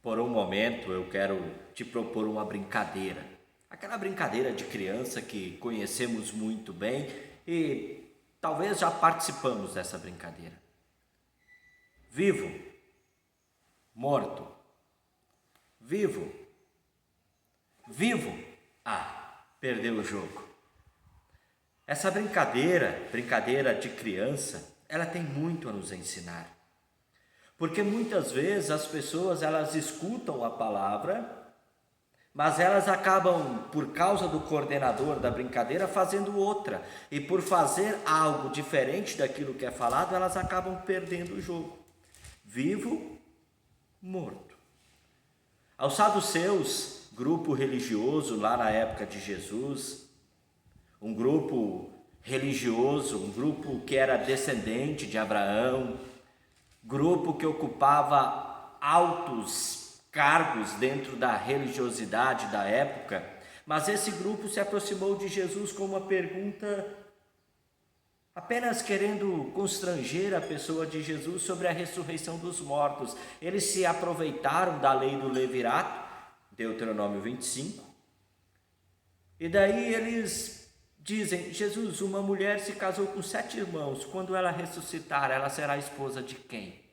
Por um momento eu quero te propor uma brincadeira. Aquela brincadeira de criança que conhecemos muito bem e talvez já participamos dessa brincadeira. Vivo, morto, vivo, vivo. Perdeu o jogo. Essa brincadeira de criança, ela tem muito a nos ensinar. Porque muitas vezes as pessoas elas escutam a palavra, mas elas acabam, por causa do coordenador da brincadeira, fazendo outra. E por fazer algo diferente daquilo que é falado, elas acabam perdendo o jogo. Vivo, morto. Aos saduceus, grupo religioso lá na época de Jesus, um grupo religioso, um grupo que era descendente de Abraão, grupo que ocupava altos cargos dentro da religiosidade da época, mas esse grupo se aproximou de Jesus com uma pergunta, apenas querendo constranger a pessoa de Jesus sobre a ressurreição dos mortos. Eles se aproveitaram da lei do levirato, Deuteronômio 25, e daí eles dizem: Jesus, uma mulher se casou com 7 irmãos, quando ela ressuscitar, ela será esposa de quem?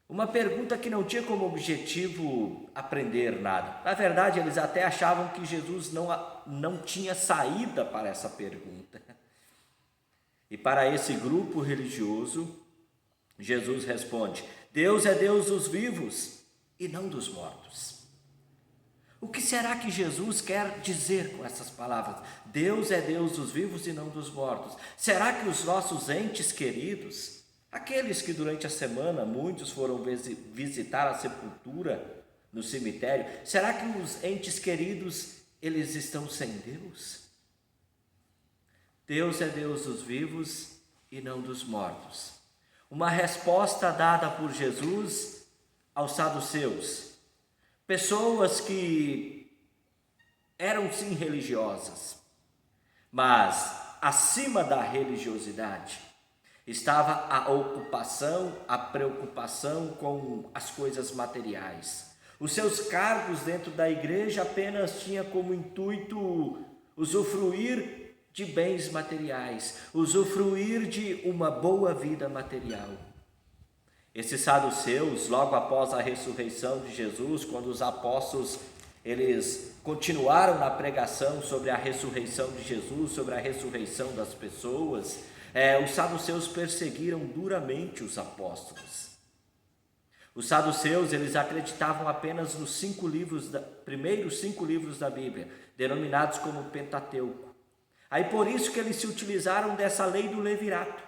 Uma pergunta que não tinha como objetivo aprender nada. Na verdade, eles até achavam que Jesus não tinha saída para essa pergunta. E para esse grupo religioso, Jesus responde: Deus é Deus dos vivos e não dos mortos. O que será que Jesus quer dizer com essas palavras? Deus é Deus dos vivos e não dos mortos. Será que os nossos entes queridos, aqueles que durante a semana muitos foram visitar a sepultura no cemitério, será que os entes queridos, eles estão sem Deus? Deus é Deus dos vivos e não dos mortos. Uma resposta dada por Jesus aos saduceus, pessoas que eram sim religiosas, mas acima da religiosidade estava a ocupação, a preocupação com as coisas materiais. Os seus cargos dentro da igreja apenas tinha como intuito usufruir de bens materiais, usufruir de uma boa vida material. Esses saduceus, logo após a ressurreição de Jesus, quando os apóstolos eles continuaram na pregação sobre a ressurreição de Jesus, sobre a ressurreição das pessoas, os saduceus perseguiram duramente os apóstolos. Os saduceus, eles acreditavam apenas nos primeiros 5 livros da Bíblia, denominados como Pentateuco. Aí por isso que eles se utilizaram dessa lei do levirato,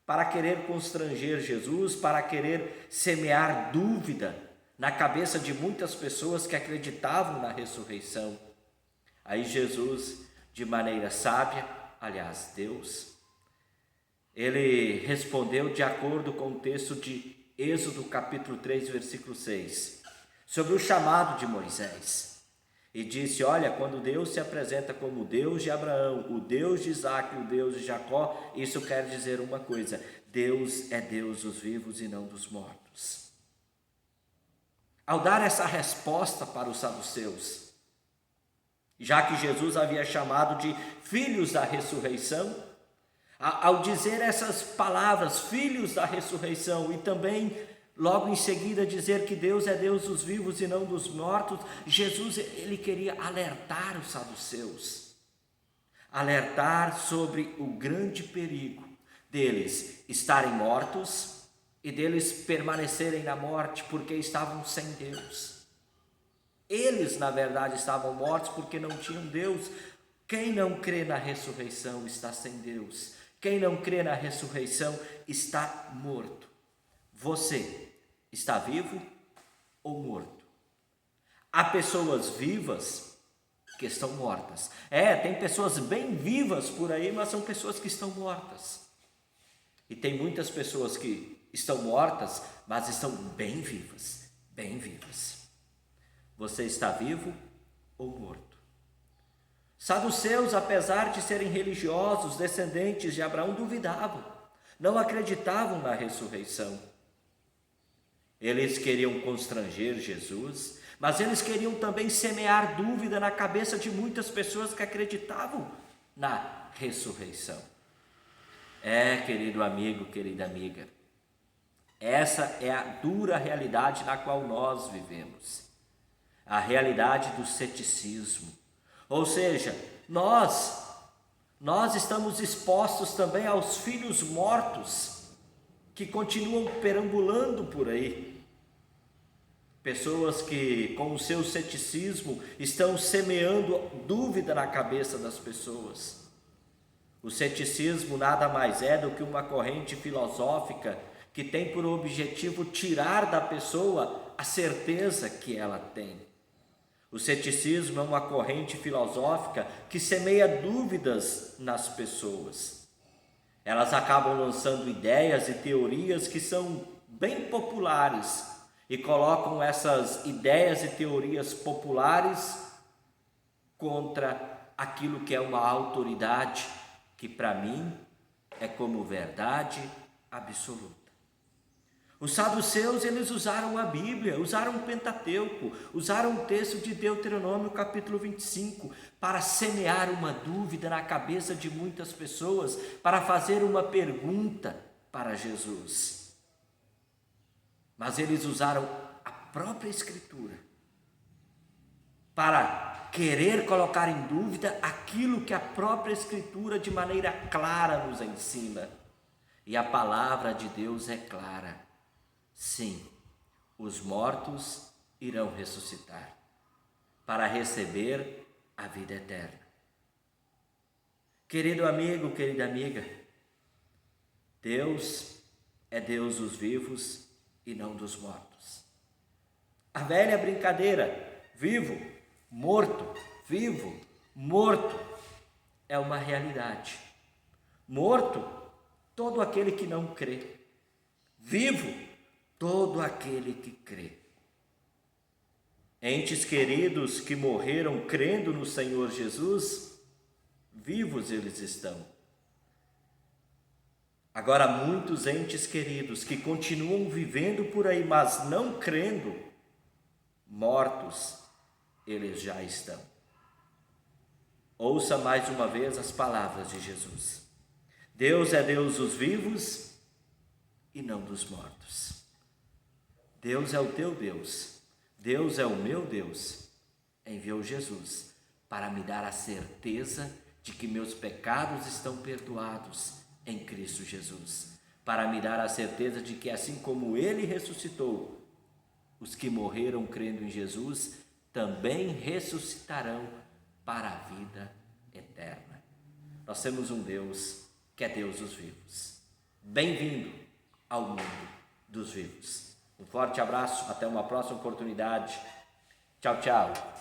para querer constranger Jesus, para querer semear dúvida na cabeça de muitas pessoas que acreditavam na ressurreição. Aí Jesus, de maneira sábia, aliás, Deus, ele respondeu de acordo com o texto de Êxodo capítulo 3, versículo 6, sobre o chamado de Moisés. E disse: olha, quando Deus se apresenta como o Deus de Abraão, o Deus de Isaac, o Deus de Jacó, isso quer dizer uma coisa: Deus é Deus dos vivos e não dos mortos. Ao dar essa resposta para os saduceus, já que Jesus havia chamado de filhos da ressurreição, ao dizer essas palavras, filhos da ressurreição, e também logo em seguida dizer que Deus é Deus dos vivos e não dos mortos, Jesus ele queria alertar os saduceus, alertar sobre o grande perigo deles estarem mortos e deles permanecerem na morte porque estavam sem Deus. Eles, na verdade, estavam mortos porque não tinham Deus. Quem não crê na ressurreição está sem Deus. Quem não crê na ressurreição está morto. Você está vivo ou morto? Há pessoas vivas que estão mortas. Tem pessoas bem vivas por aí, mas são pessoas que estão mortas. E tem muitas pessoas que estão mortas, mas estão bem vivas, bem vivas. Você está vivo ou morto? Saduceus, apesar de serem religiosos, descendentes de Abraão, duvidavam, não acreditavam na ressurreição. Eles queriam constranger Jesus, mas eles queriam também semear dúvida na cabeça de muitas pessoas que acreditavam na ressurreição. Querido amigo, querida amiga, essa é a dura realidade na qual nós vivemos. A realidade do ceticismo. Ou seja, nós estamos expostos também aos filhos mortos que continuam perambulando por aí. Pessoas que, com o seu ceticismo, estão semeando dúvida na cabeça das pessoas. O ceticismo nada mais é do que uma corrente filosófica que tem por objetivo tirar da pessoa a certeza que ela tem. O ceticismo é uma corrente filosófica que semeia dúvidas nas pessoas. Elas acabam lançando ideias e teorias que são bem populares e colocam essas ideias e teorias populares contra aquilo que é uma autoridade que para mim é como verdade absoluta. Os saduceus, eles usaram a Bíblia, usaram o Pentateuco, usaram o texto de Deuteronômio capítulo 25 para semear uma dúvida na cabeça de muitas pessoas, para fazer uma pergunta para Jesus. Mas eles usaram a própria Escritura para querer colocar em dúvida aquilo que a própria Escritura de maneira clara nos ensina. E a palavra de Deus é clara. Sim, os mortos irão ressuscitar para receber a vida eterna. Querido amigo, querida amiga, Deus é Deus dos vivos e não dos mortos. A velha brincadeira, vivo, morto, é uma realidade. Morto, todo aquele que não crê. Vivo, todo aquele que crê. Entes queridos que morreram crendo no Senhor Jesus, vivos eles estão. Agora, muitos entes queridos que continuam vivendo por aí, mas não crendo, mortos eles já estão. Ouça mais uma vez as palavras de Jesus. Deus é Deus dos vivos e não dos mortos. Deus é o teu Deus, Deus é o meu Deus. Enviou Jesus para me dar a certeza de que meus pecados estão perdoados em Cristo Jesus, para me dar a certeza de que assim como Ele ressuscitou, os que morreram crendo em Jesus também ressuscitarão para a vida eterna. Nós temos um Deus que é Deus dos vivos. Bem-vindo ao mundo dos vivos. Um forte abraço, até uma próxima oportunidade. Tchau, tchau.